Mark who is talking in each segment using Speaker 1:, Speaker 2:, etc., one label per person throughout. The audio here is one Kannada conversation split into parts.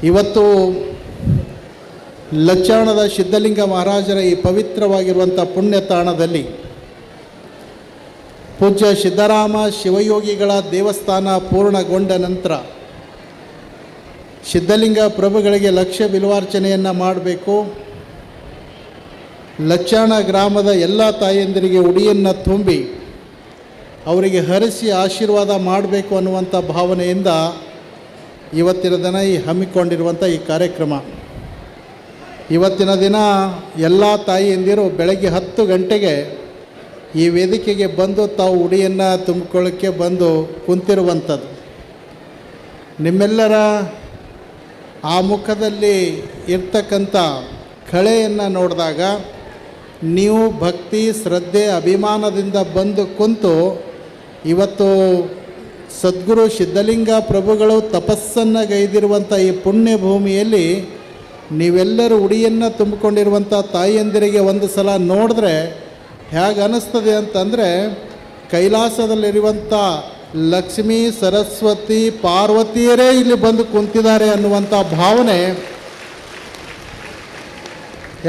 Speaker 1: ಇವತ್ತು ಲಚ್ಚಾಣದ ಸಿದ್ಧಲಿಂಗ ಮಹಾರಾಜರ ಈ ಪವಿತ್ರವಾಗಿರುವಂಥ ಪುಣ್ಯತಾಣದಲ್ಲಿ ಪೂಜ್ಯ ಸಿದ್ದರಾಮ ಶಿವಯೋಗಿಗಳ ದೇವಸ್ಥಾನ ಪೂರ್ಣಗೊಂಡ ನಂತರ ಸಿದ್ಧಲಿಂಗ ಪ್ರಭುಗಳಿಗೆ ಲಕ್ಷ ಬಿಲ್ವಾರ್ಚನೆಯನ್ನು ಮಾಡಬೇಕು. ಲಚ್ಚಾಣ ಗ್ರಾಮದ ಎಲ್ಲ ತಾಯಂದಿರಿಗೆ ಉಡಿಯನ್ನು ತುಂಬಿ ಅವರಿಗೆ ಹರಿಸಿ ಆಶೀರ್ವಾದ ಮಾಡಬೇಕು ಅನ್ನುವಂಥ ಭಾವನೆಯಿಂದ ಇವತ್ತಿನ ದಿನ ಹಮ್ಮಿಕೊಂಡಿರುವಂಥ ಈ ಕಾರ್ಯಕ್ರಮ. ಇವತ್ತಿನ ದಿನ ಎಲ್ಲ ತಾಯಿಯಂದಿರು ಬೆಳಗ್ಗೆ 10 ಗಂಟೆಗೆ ಈ ವೇದಿಕೆಗೆ ಬಂದು ತಾವು ಉಡಿಯನ್ನು ತುಂಬಿಕೊಳ್ಳೋಕ್ಕೆ ಬಂದು ಕುಂತಿರುವಂಥದ್ದು. ನಿಮ್ಮೆಲ್ಲರ ಆ ಮುಖದಲ್ಲಿ ಇರ್ತಕ್ಕಂಥ ಕಳೆಯನ್ನು ನೋಡಿದಾಗ ನೀವು ಭಕ್ತಿ ಶ್ರದ್ಧೆ ಅಭಿಮಾನದಿಂದ ಬಂದು ಕುಂತು ಇವತ್ತು ಸದ್ಗುರು ಸಿದ್ಧಲಿಂಗ ಪ್ರಭುಗಳು ತಪಸ್ಸನ್ನು ಗೈದಿರುವಂಥ ಈ ಪುಣ್ಯ ಭೂಮಿಯಲ್ಲಿ ನೀವೆಲ್ಲರೂ ಉಡಿಯನ್ನು ತುಂಬಿಕೊಂಡಿರುವಂಥ ತಾಯಿಯಂದಿರಿಗೆ ಒಂದು ಸಲ ನೋಡಿದ್ರೆ ಹೇಗೆ ಅನ್ನಿಸ್ತದೆ ಅಂತಂದರೆ ಕೈಲಾಸದಲ್ಲಿರುವಂಥ ಲಕ್ಷ್ಮೀ ಸರಸ್ವತಿ ಪಾರ್ವತಿಯರೇ ಇಲ್ಲಿ ಬಂದು ಕುಂತಿದ್ದಾರೆ ಅನ್ನುವಂಥ ಭಾವನೆ.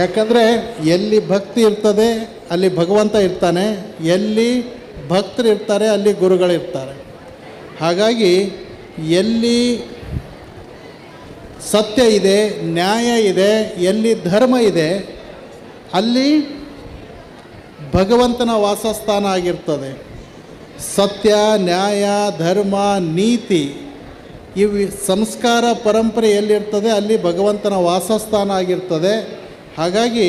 Speaker 1: ಯಾಕಂದರೆ ಎಲ್ಲಿ ಭಕ್ತಿ ಇರ್ತದೆ ಅಲ್ಲಿ ಭಗವಂತ ಇರ್ತಾನೆ, ಎಲ್ಲಿ ಭಕ್ತರು ಇರ್ತಾರೆ ಅಲ್ಲಿ ಗುರುಗಳಿರ್ತಾರೆ. ಹಾಗಾಗಿ ಎಲ್ಲಿ ಸತ್ಯ ಇದೆ, ನ್ಯಾಯ ಇದೆ, ಎಲ್ಲಿ ಧರ್ಮ ಇದೆ ಅಲ್ಲಿ ಭಗವಂತನ ವಾಸಸ್ಥಾನ ಆಗಿರ್ತದೆ. ಸತ್ಯ, ನ್ಯಾಯ, ಧರ್ಮ, ನೀತಿ ಇವು ಸಂಸ್ಕಾರ ಪರಂಪರೆ ಎಲ್ಲಿರ್ತದೆ ಅಲ್ಲಿ ಭಗವಂತನ ವಾಸಸ್ಥಾನ ಆಗಿರ್ತದೆ. ಹಾಗಾಗಿ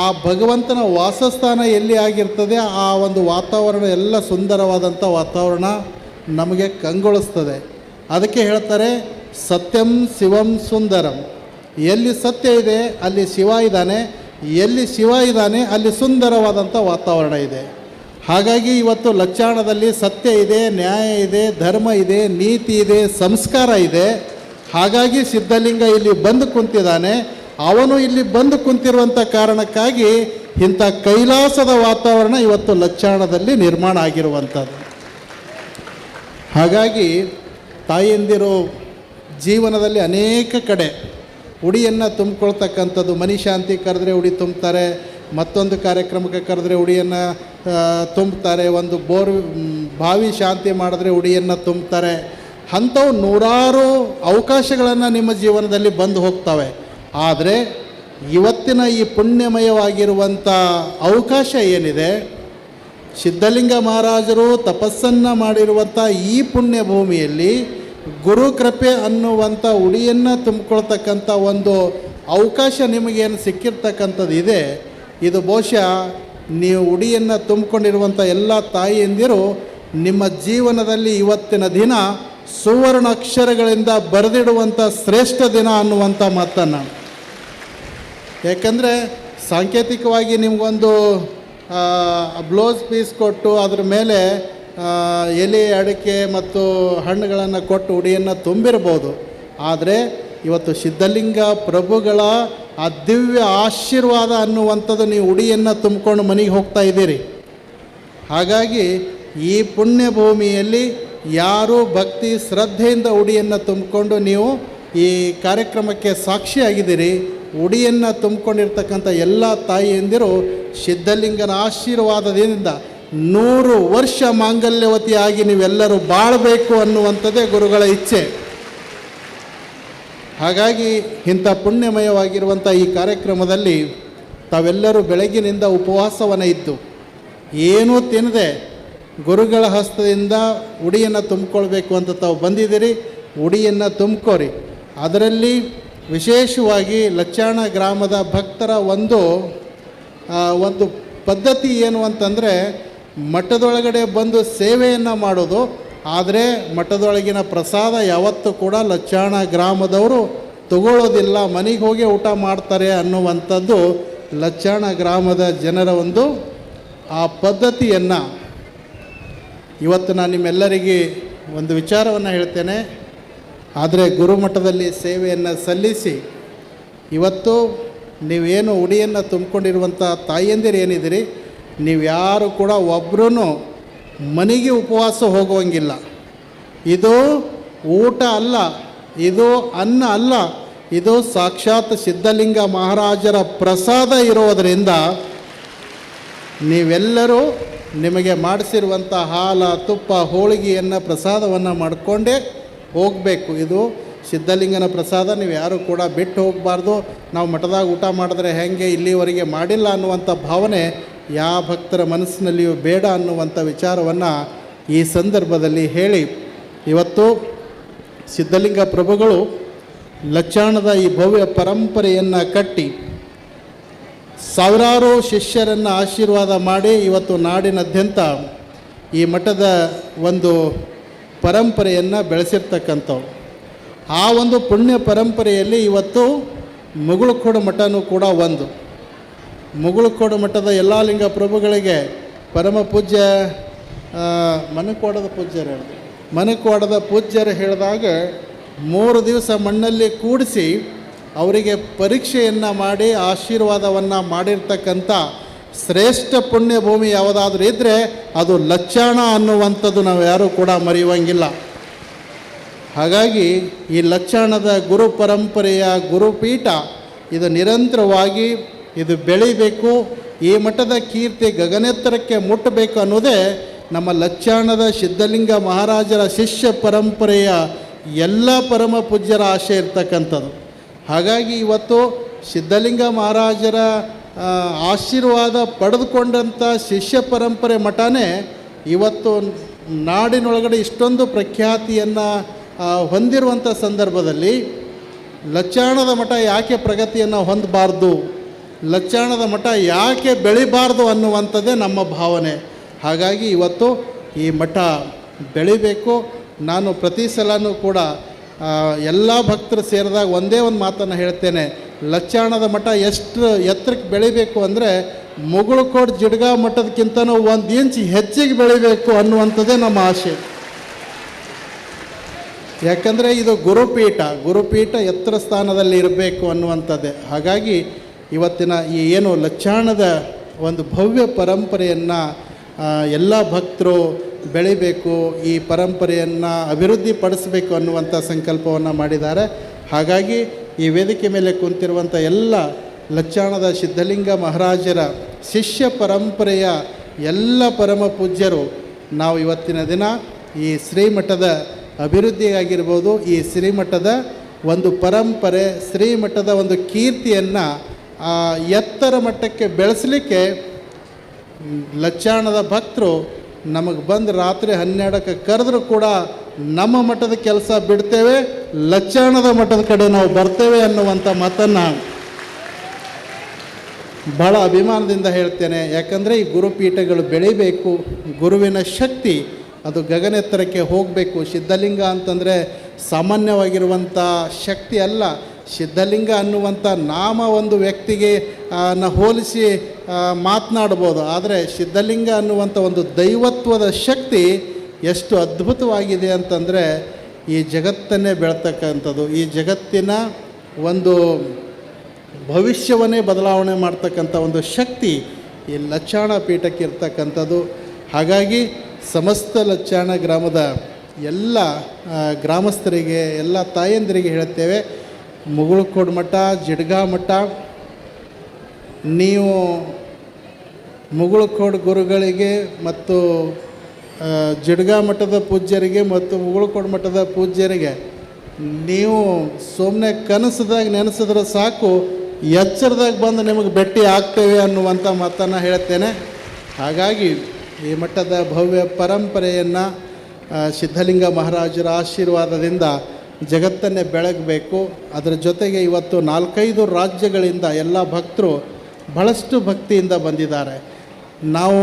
Speaker 1: ಆ ಭಗವಂತನ ವಾಸಸ್ಥಾನ ಎಲ್ಲಿ ಆಗಿರ್ತದೆ ಆ ಒಂದು ವಾತಾವರಣ ಎಲ್ಲ ಸುಂದರವಾದಂಥ ವಾತಾವರಣ ನಮಗೆ ಕಂಗೊಳಿಸ್ತದೆ. ಅದಕ್ಕೆ ಹೇಳ್ತಾರೆ ಸತ್ಯಂ ಶಿವಂ ಸುಂದರಂ. ಎಲ್ಲಿ ಸತ್ಯ ಇದೆ ಅಲ್ಲಿ ಶಿವ ಇದ್ದಾನೆ, ಎಲ್ಲಿ ಶಿವ ಇದ್ದಾನೆ ಅಲ್ಲಿ ಸುಂದರವಾದಂಥ ವಾತಾವರಣ ಇದೆ. ಹಾಗಾಗಿ ಇವತ್ತು ಲಚ್ಚಾಣದಲ್ಲಿ ಸತ್ಯ ಇದೆ, ನ್ಯಾಯ ಇದೆ, ಧರ್ಮ ಇದೆ, ನೀತಿ ಇದೆ, ಸಂಸ್ಕಾರ ಇದೆ. ಹಾಗಾಗಿ ಸಿದ್ಧಲಿಂಗ ಇಲ್ಲಿ ಬಂದು ಕುಂತಿದ್ದಾನೆ. ಅವನು ಇಲ್ಲಿ ಬಂದು ಕುಂತಿರುವಂಥ ಕಾರಣಕ್ಕಾಗಿ ಇಂಥ ಕೈಲಾಸದ ವಾತಾವರಣ ಇವತ್ತು ಲಚ್ಚಾಣದಲ್ಲಿ ನಿರ್ಮಾಣ ಆಗಿರುವಂಥದ್ದು. ಹಾಗಾಗಿ ತಾಯಂದಿರು ಜೀವನದಲ್ಲಿ ಅನೇಕ ಕಡೆ ಉಡಿಯನ್ನು ತುಂಬಿಕೊಳ್ತಕ್ಕಂಥದ್ದು. ಮನಿ ಶಾಂತಿ ಕರೆದ್ರೆ ಉಡಿ ತುಂಬ್ತಾರೆ, ಮತ್ತೊಂದು ಕಾರ್ಯಕ್ರಮಕ್ಕೆ ಕರೆದ್ರೆ ಉಡಿಯನ್ನು ತುಂಬ್ತಾರೆ, ಒಂದು ಬಾವಿ ಶಾಂತಿ ಮಾಡಿದ್ರೆ ಉಡಿಯನ್ನು ತುಂಬ್ತಾರೆ. ಅಂಥವು ನೂರಾರು ಅವಕಾಶಗಳನ್ನು ನಿಮ್ಮ ಜೀವನದಲ್ಲಿ ಬಂದು ಹೋಗ್ತವೆ. ಆದರೆ ಇವತ್ತಿನ ಈ ಪುಣ್ಯಮಯವಾಗಿರುವಂಥ ಅವಕಾಶ ಏನಿದೆ, ಸಿದ್ಧಲಿಂಗ ಮಹಾರಾಜರು ತಪಸ್ಸನ್ನು ಮಾಡಿರುವಂಥ ಈ ಪುಣ್ಯ ಭೂಮಿಯಲ್ಲಿ ಗುರುಕೃಪೆ ಅನ್ನುವಂಥ ಉಡಿಯನ್ನು ತುಂಬಿಕೊಳ್ತಕ್ಕಂಥ ಒಂದು ಅವಕಾಶ ನಿಮಗೇನು ಸಿಕ್ಕಿರ್ತಕ್ಕಂಥದ್ದು ಇದೆ, ಇದು ಬಹುಶಃ ನೀವು ಉಡಿಯನ್ನು ತುಂಬಿಕೊಂಡಿರುವಂಥ ಎಲ್ಲ ತಾಯಿಯಂದಿರು ನಿಮ್ಮ ಜೀವನದಲ್ಲಿ ಇವತ್ತಿನ ದಿನ ಸುವರ್ಣ ಅಕ್ಷರಗಳಿಂದ ಬರೆದಿಡುವಂಥ ಶ್ರೇಷ್ಠ ದಿನ ಅನ್ನುವಂಥ ಮಾತನ್ನು. ಯಾಕಂದರೆ ಸಾಂಕೇತಿಕವಾಗಿ ನಿಮಗೊಂದು ಬ್ಲೌಸ್ ಪೀಸ್ ಕೊಟ್ಟು ಅದ್ರ ಮೇಲೆ ಎಲೆ ಅಡಿಕೆ ಮತ್ತು ಹಣ್ಣುಗಳನ್ನು ಕೊಟ್ಟು ಉಡಿಯನ್ನು ತುಂಬಿರ್ಬೋದು. ಆದರೆ ಇವತ್ತು ಸಿದ್ಧಲಿಂಗ ಪ್ರಭುಗಳ ಆ ದಿವ್ಯ ಆಶೀರ್ವಾದ ಅನ್ನುವಂಥದ್ದು ನೀವು ಉಡಿಯನ್ನು ತುಂಬಿಕೊಂಡು ಮನೆಗೆ ಹೋಗ್ತಾ ಇದ್ದೀರಿ. ಹಾಗಾಗಿ ಈ ಪುಣ್ಯ ಭೂಮಿಯಲ್ಲಿ ಯಾರು ಭಕ್ತಿ ಶ್ರದ್ಧೆಯಿಂದ ಉಡಿಯನ್ನು ತುಂಬಿಕೊಂಡು ನೀವು ಈ ಕಾರ್ಯಕ್ರಮಕ್ಕೆ ಸಾಕ್ಷಿಯಾಗಿದ್ದೀರಿ. ಉಡಿಯನ್ನು ತುಂಬಿಕೊಂಡಿರ್ತಕ್ಕಂಥ ಎಲ್ಲ ತಾಯಿಯಂದಿರು ಸಿದ್ಧಲಿಂಗನ ಆಶೀರ್ವಾದದಿಂದ 100 ವರ್ಷ ಮಾಂಗಲ್ಯವತಿಯಾಗಿ ನೀವೆಲ್ಲರೂ ಬಾಳಬೇಕು ಅನ್ನುವಂಥದ್ದೇ ಗುರುಗಳ ಇಚ್ಛೆ. ಹಾಗಾಗಿ ಇಂಥ ಪುಣ್ಯಮಯವಾಗಿರುವಂಥ ಈ ಕಾರ್ಯಕ್ರಮದಲ್ಲಿ ತಾವೆಲ್ಲರೂ ಬೆಳಗಿನಿಂದ ಉಪವಾಸವನ್ನು ಇದ್ದು ಏನೂ ತಿನ್ನದೆ ಗುರುಗಳ ಹಸ್ತದಿಂದ ಉಡಿಯನ್ನು ತುಂಬಿಕೊಳ್ಬೇಕು ಅಂತ ತಾವು ಬಂದಿದ್ದೀರಿ. ಉಡಿಯನ್ನು ತುಂಬ್ಕೋರಿ. ಅದರಲ್ಲಿ ವಿಶೇಷವಾಗಿ ಲಚ್ಚಾಣ ಗ್ರಾಮದ ಭಕ್ತರ ಒಂದು ಪದ್ಧತಿ ಏನು ಅಂತಂದರೆ ಮಠದೊಳಗಡೆ ಬಂದು ಸೇವೆಯನ್ನು ಮಾಡೋದು. ಆದರೆ ಮಠದೊಳಗಿನ ಪ್ರಸಾದ ಯಾವತ್ತೂ ಕೂಡ ಲಚ್ಚಾಣ ಗ್ರಾಮದವರು ತಗೊಳ್ಳೋದಿಲ್ಲ, ಮನೆಗೆ ಹೋಗಿ ಊಟ ಮಾಡ್ತಾರೆ ಅನ್ನುವಂಥದ್ದು ಲಚ್ಚಾಣ ಗ್ರಾಮದ ಜನರ ಒಂದು ಆ ಪದ್ಧತಿಯನ್ನು ಇವತ್ತು ನಾನು ನಿಮ್ಮೆಲ್ಲರಿಗೆ ಒಂದು ವಿಚಾರವನ್ನು ಹೇಳ್ತೇನೆ. ಆದರೆ ಗುರುಮಠದಲ್ಲಿ ಸೇವೆಯನ್ನು ಸಲ್ಲಿಸಿ ಇವತ್ತು ನೀವೇನು ಉಡಿಯನ್ನು ತುಂಬಿಕೊಂಡಿರುವಂಥ ತಾಯಿಯಂದಿರು ಏನಿದ್ದೀರಿ, ನೀವು ಯಾರು ಕೂಡ ಒಬ್ಬರೂ ಮನೆಗೆ ಉಪವಾಸ ಹೋಗುವಂಗಿಲ್ಲ. ಇದು ಊಟ ಅಲ್ಲ, ಇದು ಅನ್ನ ಅಲ್ಲ, ಇದು ಸಾಕ್ಷಾತ್ ಸಿದ್ಧಲಿಂಗ ಮಹಾರಾಜರ ಪ್ರಸಾದ ಇರೋದರಿಂದ ನೀವೆಲ್ಲರೂ ನಿಮಗೆ ಮಾಡಿಸಿರುವಂಥ ಹಾಲು ತುಪ್ಪ ಹೋಳಿಗೆಯನ್ನು ಪ್ರಸಾದವನ್ನು ಮಾಡಿಕೊಂಡೇ ಹೋಗಬೇಕು. ಇದು ಸಿದ್ಧಲಿಂಗನ ಪ್ರಸಾದ, ನೀವು ಯಾರು ಕೂಡ ಬಿಟ್ಟು ಹೋಗಬಾರ್ದು. ನಾವು ಮಠದಾಗ ಊಟ ಮಾಡಿದ್ರೆ ಹೇಗೆ ಇಲ್ಲಿವರೆಗೆ ಮಾಡಿಲ್ಲ ಅನ್ನುವಂಥ ಭಾವನೆ ಯಾವ ಭಕ್ತರ ಮನಸ್ಸಿನಲ್ಲಿಯೂ ಬೇಡ ಅನ್ನುವಂಥ ವಿಚಾರವನ್ನು ಈ ಸಂದರ್ಭದಲ್ಲಿ ಹೇಳಿ, ಇವತ್ತು ಸಿದ್ಧಲಿಂಗ ಪ್ರಭುಗಳು ಲಚ್ಚಾಣದ ಈ ಭವ್ಯ ಪರಂಪರೆಯನ್ನು ಕಟ್ಟಿ ಸಾವಿರಾರು ಶಿಷ್ಯರನ್ನು ಆಶೀರ್ವಾದ ಮಾಡಿ ಇವತ್ತು ನಾಡಿನಾದ್ಯಂತ ಈ ಮಠದ ಒಂದು ಪರಂಪರೆಯನ್ನು ಬೆಳೆಸಿರ್ತಕ್ಕಂಥವು. ಆ ಒಂದು ಪುಣ್ಯ ಪರಂಪರೆಯಲ್ಲಿ ಇವತ್ತು ಮುಗುಳುಕೋಡು ಮಠನೂ ಕೂಡ ಒಂದು. ಮುಗುಳುಕೋಡು ಮಠದ ಯಲ್ಲಾಲಿಂಗ ಪ್ರಭುಗಳಿಗೆ ಪರಮ ಪೂಜ್ಯ ಮನಕೋಡದ ಪೂಜ್ಯರು ಹೇಳಿದಾಗ 3 ದಿವಸ ಮಣ್ಣಲ್ಲಿ ಕೂಡಿಸಿ ಅವರಿಗೆ ಪರೀಕ್ಷೆಯನ್ನು ಮಾಡಿ ಆಶೀರ್ವಾದವನ್ನು ಮಾಡಿರ್ತಕ್ಕಂಥ ಶ್ರೇಷ್ಠ ಪುಣ್ಯ ಭೂಮಿ ಯಾವುದಾದ್ರೂ ಇದ್ದರೆ ಅದು ಲಚ್ಚಾಣ ಅನ್ನುವಂಥದ್ದು ನಾವು ಯಾರೂ ಕೂಡ ಮರೆಯುವಂಗಿಲ್ಲ. ಹಾಗಾಗಿ ಈ ಲಚ್ಚಾಣದ ಗುರು ಪರಂಪರೆಯ ಗುರುಪೀಠ ಇದು ನಿರಂತರವಾಗಿ ಇದು ಬೆಳಿಬೇಕು, ಈ ಮಠದ ಕೀರ್ತಿ ಗಗನೆತ್ತರಕ್ಕೆ ಮುಟ್ಟಬೇಕು ಅನ್ನೋದೇ ನಮ್ಮ ಲಚ್ಚಾಣದ ಸಿದ್ಧಲಿಂಗ ಮಹಾರಾಜರ ಶಿಷ್ಯ ಪರಂಪರೆಯ ಎಲ್ಲ ಪರಮ ಪೂಜ್ಯರ ಆಶೆ ಇರ್ತಕ್ಕಂಥದ್ದು. ಹಾಗಾಗಿ ಇವತ್ತು ಸಿದ್ಧಲಿಂಗ ಮಹಾರಾಜರ ಆಶೀರ್ವಾದ ಪಡೆದುಕೊಂಡಂಥ ಶಿಷ್ಯ ಪರಂಪರೆ ಮಠನೇ ಇವತ್ತು ನಾಡಿನೊಳಗಡೆ ಇಷ್ಟೊಂದು ಪ್ರಖ್ಯಾತಿಯನ್ನು ಹೊಂದಿರುವಂಥ ಸಂದರ್ಭದಲ್ಲಿ ಲಚ್ಚಾಣದ ಮಠ ಯಾಕೆ ಪ್ರಗತಿಯನ್ನು ಹೊಂದಬಾರ್ದು, ಲಚ್ಚಾಣದ ಮಠ ಯಾಕೆ ಬೆಳಿಬಾರ್ದು ಅನ್ನುವಂಥದ್ದೇ ನಮ್ಮ ಭಾವನೆ. ಹಾಗಾಗಿ ಇವತ್ತು ಈ ಮಠ ಬೆಳಿಬೇಕು. ನಾನು ಪ್ರತಿ ಸಲನೂ ಕೂಡ ಎಲ್ಲ ಭಕ್ತರು ಸೇರಿದಾಗ ಒಂದೇ ಒಂದು ಮಾತನ್ನು ಹೇಳ್ತೇನೆ, ಲಚ್ಚಾಣದ ಮಠ ಎಷ್ಟು ಎತ್ತರಕ್ಕೆ ಬೆಳಿಬೇಕು ಅಂದರೆ ಮುಗುಳುಕೋಡು ಜಿಡ್ಗಾ ಮಠದಕ್ಕಿಂತನೂ 1 ಇಂಚ್ ಹೆಚ್ಚಿಗೆ ಬೆಳಿಬೇಕು ಅನ್ನುವಂಥದ್ದೇ ನಮ್ಮ ಆಶೆ. ಯಾಕಂದರೆ ಇದು ಗುರುಪೀಠ ಎತ್ತರ ಸ್ಥಾನದಲ್ಲಿ ಇರಬೇಕು ಅನ್ನುವಂಥದ್ದೇ. ಹಾಗಾಗಿ ಇವತ್ತಿನ ಈ ಏನು ಲಚ್ಚಾಣದ ಒಂದು ಭವ್ಯ ಪರಂಪರೆಯನ್ನು ಎಲ್ಲ ಭಕ್ತರು ಬೆಳಿಬೇಕು, ಈ ಪರಂಪರೆಯನ್ನು ಅಭಿವೃದ್ಧಿ ಪಡಿಸಬೇಕು ಅನ್ನುವಂಥ ಸಂಕಲ್ಪವನ್ನು ಮಾಡಿದ್ದಾರೆ. ಹಾಗಾಗಿ ಈ ವೇದಿಕೆ ಮೇಲೆ ಕುಂತಿರುವಂಥ ಎಲ್ಲ ಲಚ್ಚಾಣದ ಸಿದ್ಧಲಿಂಗ ಮಹಾರಾಜರ ಶಿಷ್ಯ ಪರಂಪರೆಯ ಎಲ್ಲ ಪರಮ ಪೂಜ್ಯರು ನಾವು ಇವತ್ತಿನ ದಿನ ಈ ಶ್ರೀಮಠದ ಅಭಿವೃದ್ಧಿಯಾಗಿರ್ಬೋದು, ಈ ಶ್ರೀಮಠದ ಒಂದು ಪರಂಪರೆ, ಶ್ರೀಮಠದ ಒಂದು ಕೀರ್ತಿಯನ್ನು ಎತ್ತರ ಮಟ್ಟಕ್ಕೆ ಬೆಳೆಸಲಿಕ್ಕೆ ಲಚ್ಚಾಣದ ಭಕ್ತರು ನಮಗೆ ಬಂದು ರಾತ್ರಿ 12ಕ್ಕೆ ಕರೆದ್ರೂ ಕೂಡ ನಮ್ಮ ಮಠದ ಕೆಲಸ ಬಿಡ್ತೇವೆ, ಲಚ್ಚಾಣದ ಮಠದ ಕಡೆ ನಾವು ಬರ್ತೇವೆ ಅನ್ನುವಂಥ ಮಾತನ್ನು ಭಾಳ ಅಭಿಮಾನದಿಂದ ಹೇಳ್ತೇನೆ. ಯಾಕಂದರೆ ಈ ಗುರುಪೀಠಗಳು ಬೆಳಿಬೇಕು, ಗುರುವಿನ ಶಕ್ತಿ ಅದು ಗಗನೆತ್ತರಕ್ಕೆ ಹೋಗಬೇಕು. ಸಿದ್ಧಲಿಂಗ ಅಂತಂದರೆ ಸಾಮಾನ್ಯವಾಗಿರುವಂಥ ಶಕ್ತಿ ಅಲ್ಲ. ಸಿದ್ಧಲಿಂಗ ಅನ್ನುವಂಥ ನಾಮ ಒಂದು ವ್ಯಕ್ತಿಗೆ ಹೋಲಿಸಿ ಮಾತನಾಡ್ಬೋದು, ಆದರೆ ಸಿದ್ಧಲಿಂಗ ಅನ್ನುವಂಥ ಒಂದು ದೈವತ್ವದ ಶಕ್ತಿ ಎಷ್ಟು ಅದ್ಭುತವಾಗಿದೆ ಅಂತಂದರೆ ಈ ಜಗತ್ತನ್ನೇ ಬೆಳ್ತಕ್ಕಂಥದ್ದು, ಈ ಜಗತ್ತಿನ ಒಂದು ಭವಿಷ್ಯವನ್ನೇ ಬದಲಾವಣೆ ಮಾಡ್ತಕ್ಕಂಥ ಒಂದು ಶಕ್ತಿ ಈ ಲಚ್ಚಾಣ ಪೀಠಕ್ಕೆ ಇರ್ತಕ್ಕಂಥದ್ದು. ಹಾಗಾಗಿ ಸಮಸ್ತ ಲಚ್ಚಾಣ ಗ್ರಾಮದ ಎಲ್ಲ ಗ್ರಾಮಸ್ಥರಿಗೆ, ಎಲ್ಲ ತಾಯಂದಿರಿಗೆ ಹೇಳುತ್ತೇವೆ, ಮುಗುಳುಕೋಡು ಮಠ, ಜಿಡ್ಗಾ ಮಠ, ನೀವು ಮುಗುಳುಕೋಡು ಗುರುಗಳಿಗೆ ಮತ್ತು ಜಿಡ್ಗಾ ಮಠದ ಪೂಜ್ಯರಿಗೆ ಮತ್ತು ಮುಗುಳುಕೋಡು ಮಠದ ಪೂಜ್ಯರಿಗೆ ನೀವು ಸುಮ್ಮನೆ ಕನಸದಾಗ ನೆನೆಸಿದ್ರೆ ಸಾಕು, ಎಚ್ಚರದಾಗ ಬಂದು ನಿಮಗೆ ಭೇಟಿ ಆಗ್ತೇವೆ ಅನ್ನುವಂಥ ಮಾತನ್ನು ಹೇಳ್ತೇನೆ. ಹಾಗಾಗಿ ಈ ಮಠದ ಭವ್ಯ ಪರಂಪರೆಯನ್ನು ಸಿದ್ಧಲಿಂಗ ಮಹಾರಾಜರ ಆಶೀರ್ವಾದದಿಂದ ಜಗತ್ತನ್ನೇ ಬೆಳಗಬೇಕು. ಅದರ ಜೊತೆಗೆ ಇವತ್ತು 4-5 ರಾಜ್ಯಗಳಿಂದ ಎಲ್ಲ ಭಕ್ತರು ಬಹಳಷ್ಟು ಭಕ್ತಿಯಿಂದ ಬಂದಿದ್ದಾರೆ. ನಾವು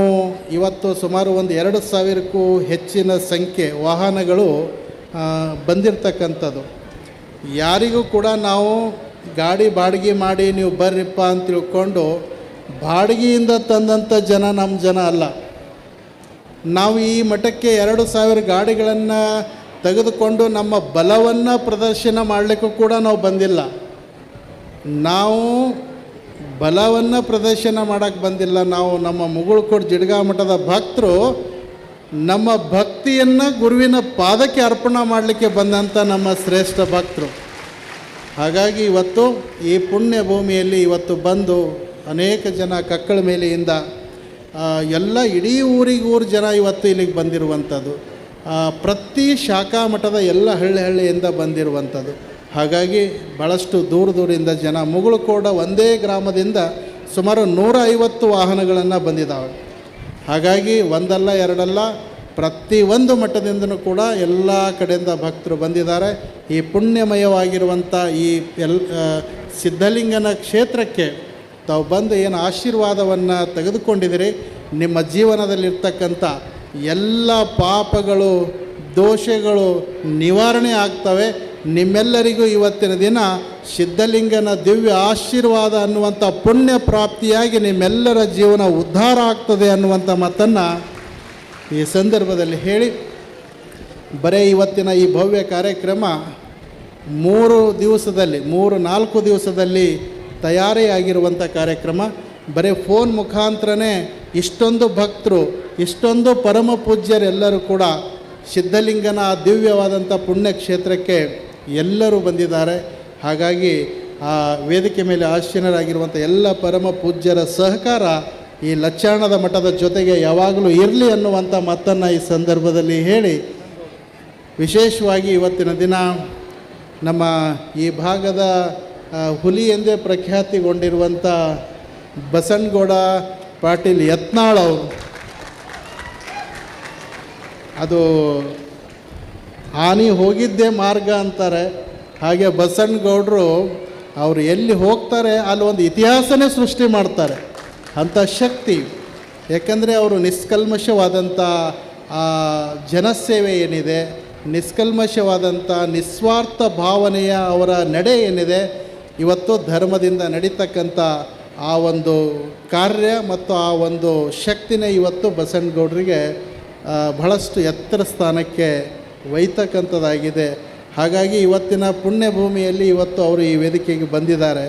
Speaker 1: ಇವತ್ತು ಸುಮಾರು ಒಂದು 2,000ಕ್ಕೂ ಹೆಚ್ಚಿನ ಸಂಖ್ಯೆ ವಾಹನಗಳು ಬಂದಿರತಕ್ಕಂಥದ್ದು. ಯಾರಿಗೂ ಕೂಡ ನಾವು ಗಾಡಿ ಬಾಡಿಗೆ ಮಾಡಿ ನೀವು ಬರ್ರಿಪ್ಪ ಅಂತ ತಿಳ್ಕೊಂಡು ಬಾಡಿಗೆಯಿಂದ ತಂದಂಥ ಜನ ನಮ್ಮ ಜನ ಅಲ್ಲ. ನಾವು ಈ ಮಠಕ್ಕೆ 2,000 ಗಾಡಿಗಳನ್ನು ತೆಗೆದುಕೊಂಡು ನಮ್ಮ ಬಲವನ್ನು ಪ್ರದರ್ಶನ ಮಾಡಲಿಕ್ಕೂ ಕೂಡ ನಾವು ಬಂದಿಲ್ಲ. ನಾವು ಬಲವನ್ನು ಪ್ರದರ್ಶನ ಮಾಡೋಕ್ಕೆ ಬಂದಿಲ್ಲ. ನಾವು ನಮ್ಮ ಮುಗುಳುಕೋಡು ಜಿಡ್ಗಾ ಮಠದ ಭಕ್ತರು ನಮ್ಮ ಭಕ್ತಿಯನ್ನು ಗುರುವಿನ ಪಾದಕ್ಕೆ ಅರ್ಪಣೆ ಮಾಡಲಿಕ್ಕೆ ಬಂದಂಥ ನಮ್ಮ ಶ್ರೇಷ್ಠ ಭಕ್ತರು. ಹಾಗಾಗಿ ಇವತ್ತು ಈ ಪುಣ್ಯ ಭೂಮಿಯಲ್ಲಿ ಇವತ್ತು ಬಂದು ಅನೇಕ ಜನ ಕಕ್ಕಳ ಮೇಲೆಯಿಂದ ಎಲ್ಲ ಇಡೀ ಊರಿಗೂರು ಜನ ಇವತ್ತು ಇಲ್ಲಿಗೆ ಬಂದಿರುವಂಥದ್ದು, ಪ್ರತಿ ಶಾಖಾ ಮಠದ ಎಲ್ಲ ಹಳ್ಳಿಯಿಂದ ಬಂದಿರುವಂಥದ್ದು. ಹಾಗಾಗಿ ಭಾಳಷ್ಟು ದೂರದಿಂದ ಜನ ಮುಗುಳುಕೋಡ ಒಂದೇ ಗ್ರಾಮದಿಂದ ಸುಮಾರು 150 ವಾಹನಗಳನ್ನು ಬಂದಿದ್ದಾವೆ. ಹಾಗಾಗಿ ಒಂದಲ್ಲ ಎರಡಲ್ಲ ಪ್ರತಿಯೊಂದು ಮಠದಿಂದನೂ ಕೂಡ ಎಲ್ಲ ಕಡೆಯಿಂದ ಭಕ್ತರು ಬಂದಿದ್ದಾರೆ. ಈ ಪುಣ್ಯಮಯವಾಗಿರುವಂಥ ಈ ಸಿದ್ಧಲಿಂಗನ ಕ್ಷೇತ್ರಕ್ಕೆ ತಾವು ಬಂದು ಏನು ಆಶೀರ್ವಾದವನ್ನು ತೆಗೆದುಕೊಂಡಿದ್ದೀರಿ, ನಿಮ್ಮ ಜೀವನದಲ್ಲಿರ್ತಕ್ಕಂಥ ಎಲ್ಲ ಪಾಪಗಳು ದೋಷಗಳು ನಿವಾರಣೆ ಆಗ್ತವೆ. ನಿಮ್ಮೆಲ್ಲರಿಗೂ ಇವತ್ತಿನ ದಿನ ಸಿದ್ಧಲಿಂಗನ ದಿವ್ಯ ಆಶೀರ್ವಾದ ಅನ್ನುವಂಥ ಪುಣ್ಯ ಪ್ರಾಪ್ತಿಯಾಗಿ ನಿಮ್ಮೆಲ್ಲರ ಜೀವನ ಉದ್ಧಾರ ಆಗ್ತದೆ ಅನ್ನುವಂಥ ಮಾತನ್ನು ಈ ಸಂದರ್ಭದಲ್ಲಿ ಹೇಳಿ, ಬರೀ ಇವತ್ತಿನ ಈ ಭವ್ಯ ಕಾರ್ಯಕ್ರಮ 3-4 ದಿವಸದಲ್ಲಿ ತಯಾರಿಯಾಗಿರುವಂಥ ಕಾರ್ಯಕ್ರಮ. ಬರೀ ಫೋನ್ ಮುಖಾಂತರನೇ ಇಷ್ಟೊಂದು ಭಕ್ತರು, ಇಷ್ಟೊಂದು ಪರಮ ಪೂಜ್ಯರೆಲ್ಲರೂ ಕೂಡ ಸಿದ್ಧಲಿಂಗನ ದಿವ್ಯವಾದಂಥ ಪುಣ್ಯಕ್ಷೇತ್ರಕ್ಕೆ ಎಲ್ಲರೂ ಬಂದಿದ್ದಾರೆ. ಹಾಗಾಗಿ ಆ ವೇದಿಕೆ ಮೇಲೆ ಆಸೀನರಾಗಿರುವಂಥ ಎಲ್ಲ ಪರಮ ಪೂಜ್ಯರ ಸಹಕಾರ ಈ ಲಚ್ಚಾಣದ ಮಠದ ಜೊತೆಗೆ ಯಾವಾಗಲೂ ಇರಲಿ ಅನ್ನುವಂಥ ಮಾತನ್ನು ಈ ಸಂದರ್ಭದಲ್ಲಿ ಹೇಳಿ, ವಿಶೇಷವಾಗಿ ಇವತ್ತಿನ ದಿನ ನಮ್ಮ ಈ ಭಾಗದ ಹುಲಿ ಎಂದೇ ಪ್ರಖ್ಯಾತಿಗೊಂಡಿರುವಂಥ ಬಸನಗೌಡ ಪಾಟೀಲ್ ಯತ್ನಾಳ್ ಅವರು, ಅದು ಆನೆ ಹೋಗಿದ್ದೇ ಮಾರ್ಗ ಅಂತಾರೆ. ಹಾಗೆ ಬಸನಗೌಡರು ಅವರು ಎಲ್ಲಿ ಹೋಗ್ತಾರೆ ಅಲ್ಲಿ ಒಂದು ಇತಿಹಾಸನೇ ಸೃಷ್ಟಿ ಮಾಡ್ತಾರೆ, ಅಂಥ ಶಕ್ತಿ. ಯಾಕಂದರೆ ಅವರು ನಿಷ್ಕಲ್ಮಶವಾದಂಥ ಜನಸೇವೆ ಏನಿದೆ, ನಿಷ್ಕಲ್ಮಶವಾದಂಥ ನಿಸ್ವಾರ್ಥ ಭಾವನೆಯ ಅವರ ನಡೆ ಏನಿದೆ, ಇವತ್ತು ಧರ್ಮದಿಂದ ನಡೀತಕ್ಕಂಥ ಆ ಒಂದು ಕಾರ್ಯ ಮತ್ತು ಆ ಒಂದು ಶಕ್ತಿನೇ ಇವತ್ತು ಬಸನಗೌಡರಿಗೆ ಬಹಳಷ್ಟು ಎತ್ತರ ಸ್ಥಾನಕ್ಕೆ ಒಯ್ತಕ್ಕಂಥದ್ದಾಗಿದೆ. ಹಾಗಾಗಿ ಇವತ್ತಿನ ಪುಣ್ಯಭೂಮಿಯಲ್ಲಿ ಇವತ್ತು ಅವರು ಈ ವೇದಿಕೆಗೆ ಬಂದಿದ್ದಾರೆ.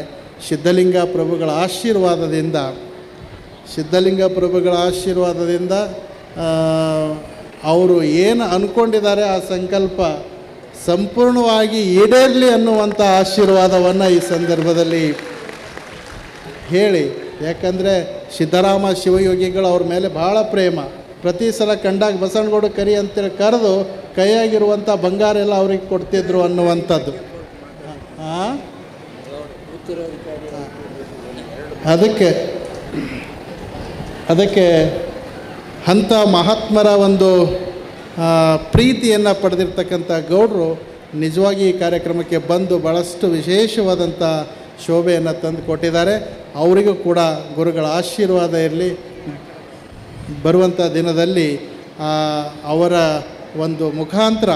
Speaker 1: ಸಿದ್ಧಲಿಂಗ ಪ್ರಭುಗಳ ಆಶೀರ್ವಾದದಿಂದ ಅವರು ಏನು ಅಂದ್ಕೊಂಡಿದ್ದಾರೆ ಆ ಸಂಕಲ್ಪ ಸಂಪೂರ್ಣವಾಗಿ ಈಡೇರಲಿ ಅನ್ನುವಂಥ ಆಶೀರ್ವಾದವನ್ನು ಈ ಸಂದರ್ಭದಲ್ಲಿ ಹೇಳಿ, ಯಾಕಂದರೆ ಸಿದ್ದರಾಮ ಶಿವಯೋಗಿಗಳು ಅವ್ರ ಮೇಲೆ ಭಾಳ ಪ್ರೇಮ. ಪ್ರತಿ ಸಲ ಕಂಡಾಗ ಬಸನಗೌಡ ಕರಿ ಅಂತೇಳಿ ಕರೆದು ಕೈಯಾಗಿರುವಂಥ ಬಂಗಾರ ಎಲ್ಲ ಅವ್ರಿಗೆ ಕೊಡ್ತಿದ್ರು ಅನ್ನುವಂಥದ್ದು. ಅದಕ್ಕೆ ಅಂಥ ಮಹಾತ್ಮರ ಒಂದು ಪ್ರೀತಿಯನ್ನು ಪಡೆದಿರ್ತಕ್ಕಂಥ ಗೌಡರು ನಿಜವಾಗಿ ಈ ಕಾರ್ಯಕ್ರಮಕ್ಕೆ ಬಂದು ಭಾಳಷ್ಟು ವಿಶೇಷವಾದಂಥ ಶೋಭೆಯನ್ನು ತಂದು ಕೊಟ್ಟಿದ್ದಾರೆ. ಅವರಿಗೂ ಕೂಡ ಗುರುಗಳ ಆಶೀರ್ವಾದ ಇರಲಿ. ಬರುವಂಥ ದಿನದಲ್ಲಿ ಅವರ ಒಂದು ಮುಖಾಂತರ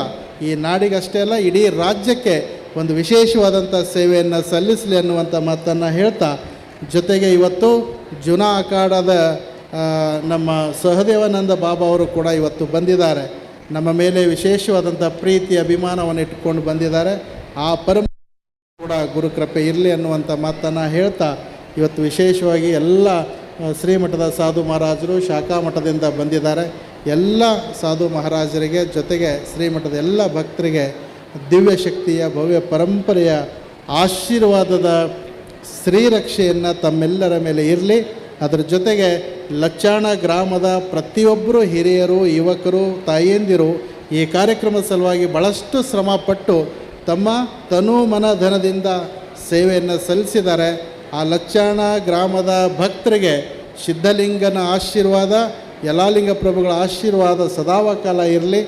Speaker 1: ಈ ನಾಡಿಗಷ್ಟೇ ಅಲ್ಲ ಇಡೀ ರಾಜ್ಯಕ್ಕೆ ಒಂದು ವಿಶೇಷವಾದಂಥ ಸೇವೆಯನ್ನು ಸಲ್ಲಿಸಲಿ ಅನ್ನುವಂಥ ಮಾತನ್ನು ಹೇಳ್ತಾ, ಜೊತೆಗೆ ಇವತ್ತು ಜುನಾ ಅಖಾಡದ ನಮ್ಮ ಸಹದೇವಾನಂದ ಬಾಬಾ ಅವರು ಕೂಡ ಇವತ್ತು ಬಂದಿದ್ದಾರೆ. ನಮ್ಮ ಮೇಲೆ ವಿಶೇಷವಾದಂಥ ಪ್ರೀತಿ ಅಭಿಮಾನವನ್ನು ಇಟ್ಕೊಂಡು ಬಂದಿದ್ದಾರೆ. ಆ ಪರಮ ಕೂಡ ಗುರುಕೃಪೆ ಇರಲಿ ಅನ್ನುವಂಥ ಮಾತನ್ನು ಹೇಳ್ತಾ, ಇವತ್ತು ವಿಶೇಷವಾಗಿ ಎಲ್ಲ ಶ್ರೀಮಠದ ಸಾಧು ಮಹಾರಾಜರು ಶಾಖಾ ಮಠದಿಂದ ಬಂದಿದ್ದಾರೆ. ಎಲ್ಲ ಸಾಧು ಮಹಾರಾಜರಿಗೆ ಜೊತೆಗೆ ಶ್ರೀಮಠದ ಎಲ್ಲ ಭಕ್ತರಿಗೆ ದಿವ್ಯ ಶಕ್ತಿಯ ಭವ್ಯ ಪರಂಪರೆಯ ಆಶೀರ್ವಾದದ ಶ್ರೀರಕ್ಷೆಯನ್ನು ತಮ್ಮೆಲ್ಲರ ಮೇಲೆ ಇರಲಿ. ಅದರ ಜೊತೆಗೆ ಲಚ್ಚಾಣ ಗ್ರಾಮದ ಪ್ರತಿಯೊಬ್ಬರು ಹಿರಿಯರು, ಯುವಕರು, ತಾಯಿಯಂದಿರು ಈ ಕಾರ್ಯಕ್ರಮದ ಸಲುವಾಗಿ ಭಾಳಷ್ಟು ಶ್ರಮಪಟ್ಟು ತಮ್ಮ ತನು ಮನ ಧನದಿಂದ ಸೇವೆಯನ್ನು ಸಲ್ಲಿಸಿದ್ದಾರೆ. ಆ ಲಚ್ಚಾಣ ಗ್ರಾಮದ ಭಕ್ತರಿಗೆ ಸಿದ್ಧಲಿಂಗನ ಆಶೀರ್ವಾದ, ಯಲಾಲಿಂಗ ಪ್ರಭುಗಳ ಆಶೀರ್ವಾದ ಸದಾಕಾಲ ಇರಲಿ.